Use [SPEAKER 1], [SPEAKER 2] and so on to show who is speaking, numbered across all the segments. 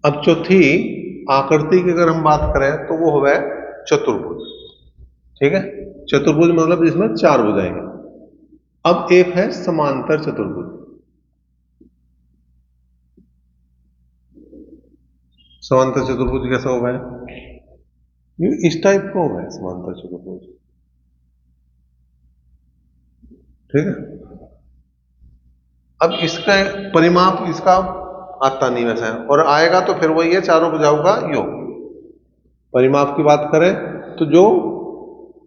[SPEAKER 1] अब चौथी आकृति की अगर हम बात करें तो वो है चतुर्भुज। ठीक है, चतुर्भुज मतलब जिसमें चार भुजाएं हैं। अब एक है समांतर चतुर्भुज। समांतर चतुर्भुज कैसा होगा? ये इस टाइप का होगा समांतर चतुर्भुज। ठीक है, अब इसका परिमाप इसका आता नहीं वैसा है, और आएगा तो फिर वही है चारों भुजाओं का योग। परिमाप की बात करें तो जो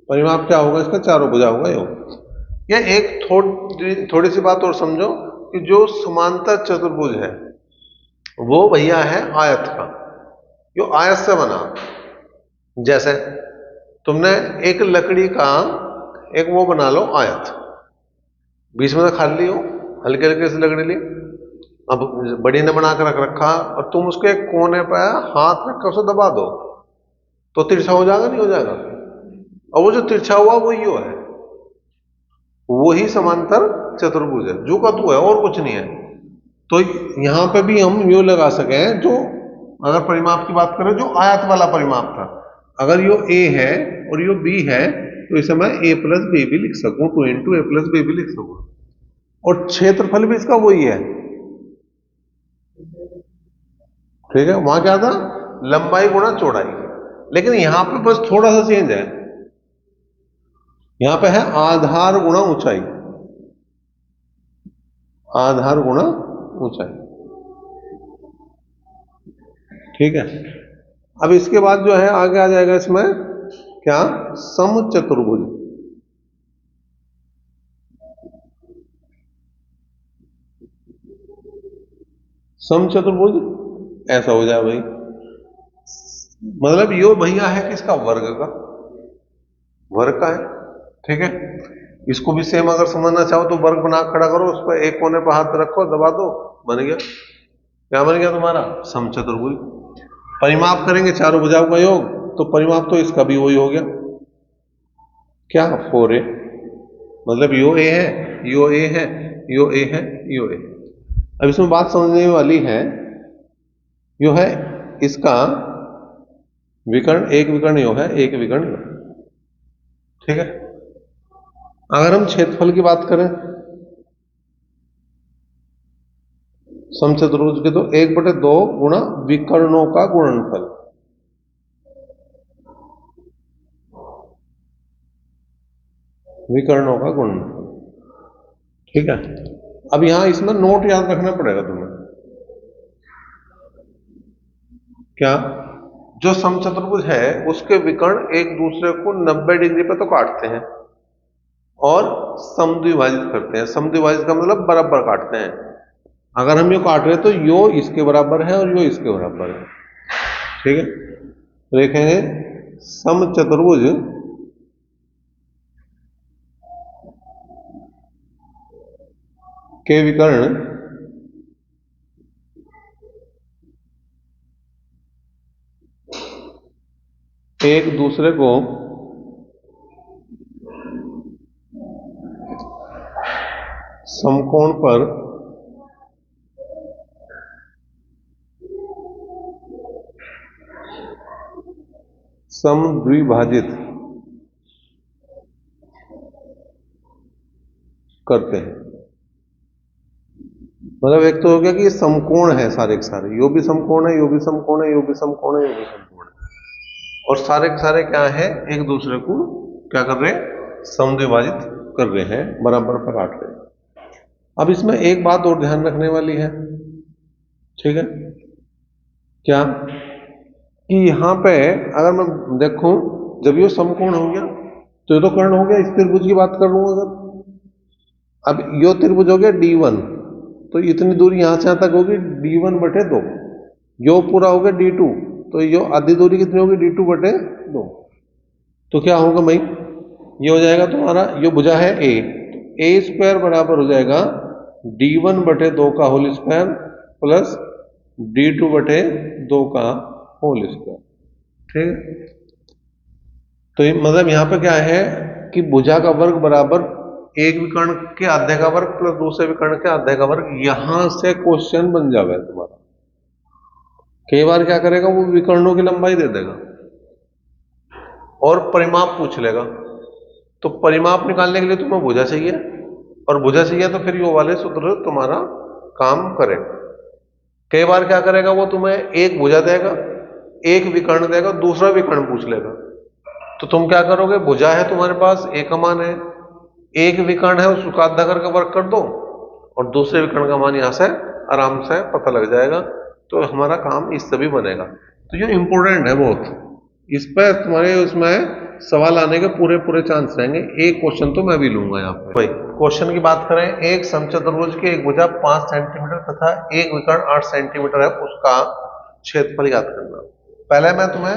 [SPEAKER 1] परिमाप क्या होगा इसका? चारों भुजाओं का योग। या एक थोड़ी सी बात और समझो कि जो समांतर चतुर्भुज है वो भैया है आयत का, जो आयत से बना। जैसे तुमने एक लकड़ी का एक वो बना लो आयत, बीच में तो खाली हो, हल्के हल्के से लकड़ी ली, अब बड़ी ने बना कर रख रखा और तुम उसके एक कोने पर हाथ रख कर उसे दबा दो तो तिरछा हो जाएगा नहीं हो जाएगा? और वो जो तिरछा हुआ वो यो है, वही समांतर चतुर्भुज है, जो का तू है और कुछ नहीं है। तो यहां पे भी हम यो लगा सके जो अगर परिमाप की बात करें जो आयत वाला परिमाप था, अगर यो ए है और यो बी है तो इसे मैं ए प्लस बी भी लिख सकूं, 2 इंटू ए प्लस बी भी लिख सकूं, और क्षेत्रफल भी इसका वही है। ठीक है, वहां क्या था? लंबाई गुणा चौड़ाई। लेकिन यहां पे बस थोड़ा सा चेंज है, यहां पे है आधार गुणा ऊंचाई। आधार गुणा ऊंचाई। ठीक है, अब इसके बाद जो है आगे आ जाएगा इसमें क्या? समचतुर्भुज। समचतुर्भुज ऐसा हो जाए भाई, मतलब यो भैया है किसका? वर्ग का, वर्ग का है। ठीक है, इसको भी सेम अगर समझना चाहो तो वर्ग बना खड़ा करो, उस पर एक कोने पर हाथ रखो दबा दो, बन गया। क्या बन गया तुम्हारा? समचतुर्भुज। परिमाप करेंगे चारों भुजाओं का योग, तो परिमाप तो इसका भी वही हो गया, क्या? 4a। मतलब यो ए है, यो ए है, यो ए है, यो ए। अब इसमें बात समझने वाली है, यो है इसका विकर्ण, एक विकर्ण यो है, एक विकर्ण यो। ठीक है, अगर हम क्षेत्रफल की बात करें समचतुर्भुज के, तो 1/2 गुणा विकर्णों का गुणनफल। विकर्णों का गुणनफल। ठीक है, अब यहां इसमें नोट याद रखना पड़ेगा तुम्हें। क्या? जो समचतुर्भुज है उसके विकर्ण एक दूसरे को 90 डिग्री पे तो काटते हैं और समद्विभाजित करते हैं। समद्विभाजित का मतलब बराबर काटते हैं। अगर हम यो काट रहे हैं तो यो इसके बराबर है और यो इसके बराबर है। ठीक है, तो देखेंगे समचतुर्भुज के विकर्ण एक दूसरे को समकोण पर समद्विभाजित करते हैं। मतलब एक तो हो गया कि ये समकोण है सारे के सारे, यो भी समकोण है, यो भी समकोण है, यो भी समकोण है, यो भी समकोण है, और सारे के सारे क्या है? एक दूसरे को क्या कर रहे हैं? समद्विभाजित कर रहे हैं, बराबर पर काट रहे हैं। अब इसमें एक बात और ध्यान रखने वाली है। ठीक है, क्या? कि यहां पे अगर मैं देखूं, जब ये समकोण हो गया तो ये तो कर्ण हो गया, इस त्रिभुज की बात कर लूंगा अगर, अब यो त्रिभुज हो गया D1, तो इतनी दूरी यहां से यहां तक होगी D1/2। यो पूरा हो गया D2, तो यो आधी दूरी कितनी होगी? D2/2। तो क्या होगा भाई? ये हो जाएगा तुम्हारा, यो भुजा है A, तो A² बराबर हो जाएगा D1/2 का होल स्क्वायर प्लस D2/2 का होल स्क्वायर। ठीक है, तो मतलब यहां पे क्या है कि भुजा का वर्ग बराबर एक विकर्ण के आधे का वर्ग प्लस दूसरे विकर्ण के आधे का वर्ग। यहां से क्वेश्चन बन जाएगा तुम्हारा। कई बार क्या करेगा, वो विकर्णों की लंबाई दे देगा और परिमाप पूछ लेगा। तो परिमाप निकालने के लिए तुम्हें भुजा चाहिए, और भुजा चाहिए तो फिर ये वाले सूत्र तुम्हारा काम करेगा। कई बार क्या करेगा, वो तुम्हें एक भुजा देगा, एक विकर्ण देगा, दूसरा विकर्ण पूछ लेगा। तो तुम क्या करोगे, भुजा है तुम्हारे पास, एक का मान है, एक विकर्ण है उसको आधा करके वर्क कर दो, और दूसरे विकर्ण का मान यहां से आराम से पता लग जाएगा। तो हमारा काम इससे भी बनेगा। तो ये इंपॉर्टेंट है बहुत, इस पर तुम्हारे उसमें सवाल आने के पूरे पूरे चांस रहेंगे। एक क्वेश्चन तो मैं भी लूंगा यहाँ पे। भाई क्वेश्चन की बात करें, एक समचतुर्भुज की एक भुजा 5 सेंटीमीटर तथा एक विकर्ण 8 सेंटीमीटर है, उसका क्षेत्रफल याद करना। पहले मैं तुम्हें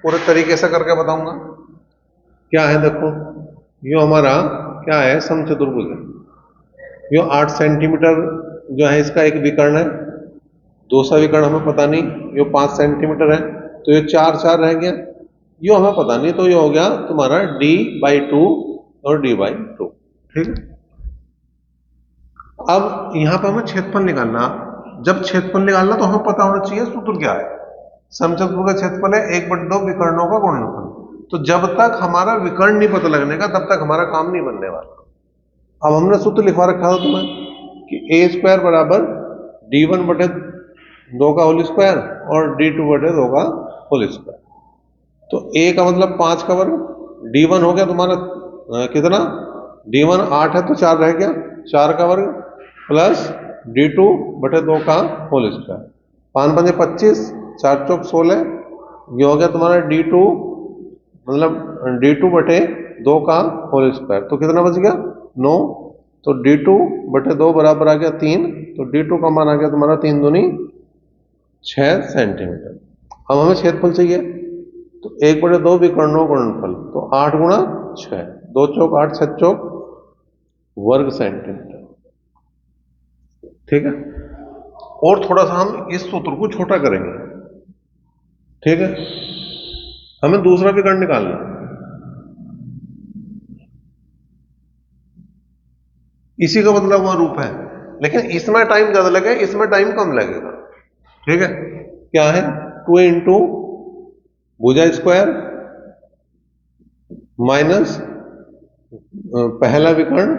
[SPEAKER 1] पूरे तरीके से करके बताऊंगा। क्या है देखो, यो हमारा क्या है, समचतुर्भुज है। यो 8 सेंटीमीटर जो है इसका एक विकर्ण है, दूसरा विकर्ण हमें पता नहीं, यो 5 सेंटीमीटर है, तो ये 4 4 रह गया, यो हमें पता नहीं, तो ये हो गया तुम्हारा d/2 और d/2। ठीक है, अब यहां पर हमें क्षेत्रफल निकालना। जब क्षेत्रफल निकालना तो हमें पता होना चाहिए सूत्र क्या है। समचतुर्भुज का क्षेत्रफल है 1/2 विकर्णों का गुणनफल। तो जब तक हमारा विकर्ण नहीं पता लगने का, तब तक हमारा काम नहीं बनने वाला। अब हमने सूत्र लिखवा रखा था तुम्हें कि a² बराबर d1/2 का होल स्क्वायर और d2/2 का होल स्क्वायर। तो a का मतलब 5 का वर्ग, d1 हो गया तुम्हारा कितना, d1 8 है तो 4 रह गया, 4 का वर्ग प्लस d2/2 का होल स्क्वायर। 5 पंजे 25, 4 चौक 16, ये हो गया तुम्हारा d2 मतलब d2/2 का होल स्क्वायर। तो कितना बच गया 9, तो d2/2 बराबर आ गया 3, तो d2 का मान आ गया तुम्हारा 3 दूनी 6 सेंटीमीटर। अब हमें क्षेत्रफल चाहिए, तो 1/2 विकर्णों का गुणनफल, तो 8 गुणा 6, 2 चौक 8, 6 चौक वर्ग सेंटीमीटर। ठीक है, और थोड़ा सा हम इस सूत्र को छोटा करेंगे। ठीक है, हमें दूसरा विकर्ण निकालना। इसी का बदला हुआ रूप है, लेकिन इसमें टाइम ज्यादा लगेगा, इसमें टाइम कम लगेगा। ठीक है, क्या है, 2 इंटू भुजा स्क्वायर माइनस पहला विकर्ण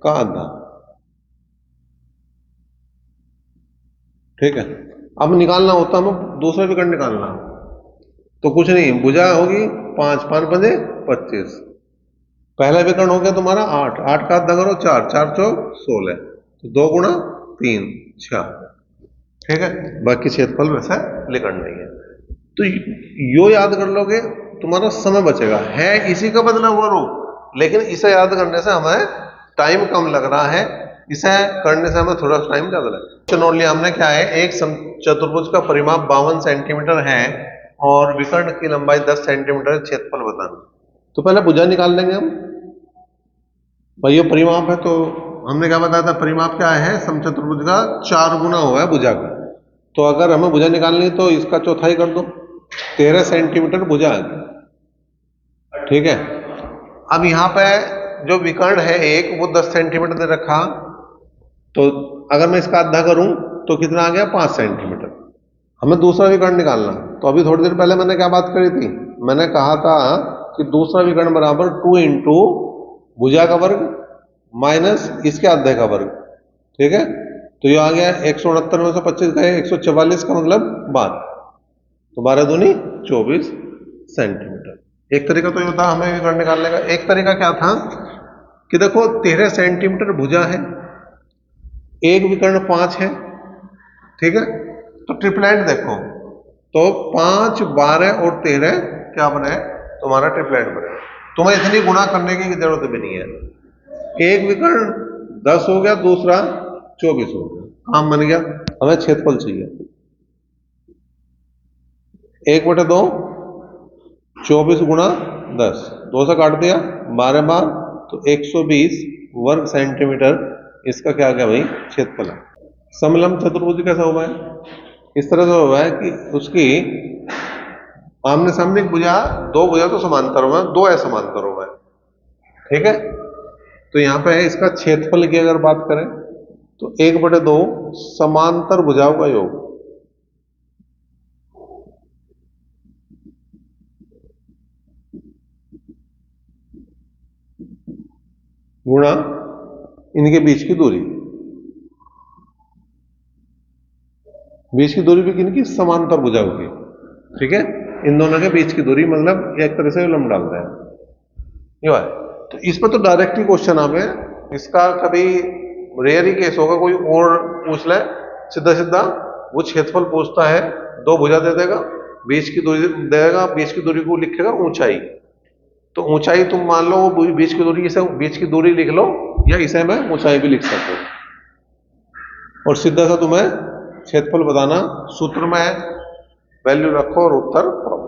[SPEAKER 1] का आधा। ठीक है, अब निकालना होता हमें दूसरा विकर्ण निकालना, तो कुछ नहीं, भुजा होगी 5, 5 पंजे 25, पहला विकर्ण हो गया तुम्हारा 8, 8 का आधा करो 4, 4 चौक 16, तो 2 गुणा 3 6। ठीक है, बाकी क्षेत्रफल वैसा लिखना नहीं है। तो यो याद कर लोगे, तुम्हारा समय बचेगा। है इसी का बदला हुआ रूप, लेकिन इसे याद करने से हमें टाइम कम लग रहा है, इसे करने से हमें थोड़ा टाइम ज्यादा लगेगा। नोट लिया हमने, क्या है, एक चतुर्भुज का परिमाप 52 सेंटीमीटर है और विकर्ण की लंबाई 10 सेंटीमीटर, क्षेत्रफल बताना। तो पहले भुजा निकाल लेंगे हम। भाई ये परिमाप है, तो हमने क्या बताया था, परिमाप क्या है, समचतुर्भुज का 4 गुना हुआ है भुजा का। तो अगर हमें भुजा निकालनी है तो इसका चौथाई कर दो, 13 सेंटीमीटर भुजा है। ठीक है, अब यहां पे जो विकर्ण है एक, वो 10 सेंटीमीटर दे रखा, तो अगर मैं इसका आधा करूं तो कितना आ गया, 5 सेंटीमीटर। हमें दूसरा विकर्ण निकालना, तो अभी थोड़ी देर पहले मैंने क्या बात करी थी, मैंने कहा था कि दूसरा विकर्ण बराबर 2 इंटू भुजा का वर्ग माइनस इसके आधे का वर्ग। ठीक है, तो ये आ गया 169 में से 25 गए 144 का मतलब 12, तो 12 दूनी 24 सेंटीमीटर। एक तरीका तो ये था हमें विकर्ण निकालने का। एक तरीका क्या था कि देखो 13 सेंटीमीटर भुजा है, एक विकर्ण 5 है। ठीक है, तो ट्रिपलेट देखो, तो 5 12 और 13 क्या बने, तुम्हारा ट्रिपलेट बने। तुम्हें इतनी गुणा करने की जरूरत भी नहीं है। एक विकर्ण 10 हो गया, दूसरा 24 हो गया, काम बन गया। हमें क्षेत्रफल चाहिए, 1/2 24 गुणा 10, 2 से काट दिया 12 बार, तो 120 वर्ग सेंटीमीटर इसका क्या आ गया भाई, क्षेत्रफल है। समलंब चतुर्भुज कैसा हुआ है, इस तरह से हुआ है कि उसकी आमने सामने भुजा, दो भुजा तो समांतर हुआ, दो असमांतर हुआ है। ठीक है, तो यहां पे है इसका क्षेत्रफल की अगर बात करें तो 1/2 समांतर भुजाओं का योग, गुणा इनके बीच की दूरी। बीच की दूरी भी किनकी? समांतर भुजाओं की। ठीक है, इन दोनों के बीच की दूरी मतलब एक तरह से लंब डाल रहे हैं यो है। तो इस पर तो डायरेक्ट ही क्वेश्चन हमें, इसका कभी रेयर ही केस होगा कोई और पूछ ले सीधा सीधा, वो क्षेत्रफल पूछता है, दो भुजा दे देगा, बीच की दूरी देगा, बीच की दूरी को लिखेगा ऊंचाई। तो ऊंचाई तुम मान लो बीच की दूरी, इसे बीच की दूरी लिख लो, या इसे मैं ऊंचाई भी लिख सकता हूं। और सीधा सा तुम्हें क्षेत्रफल बताना, सूत्र में वैल्यू रखो और उत्तर पाओ।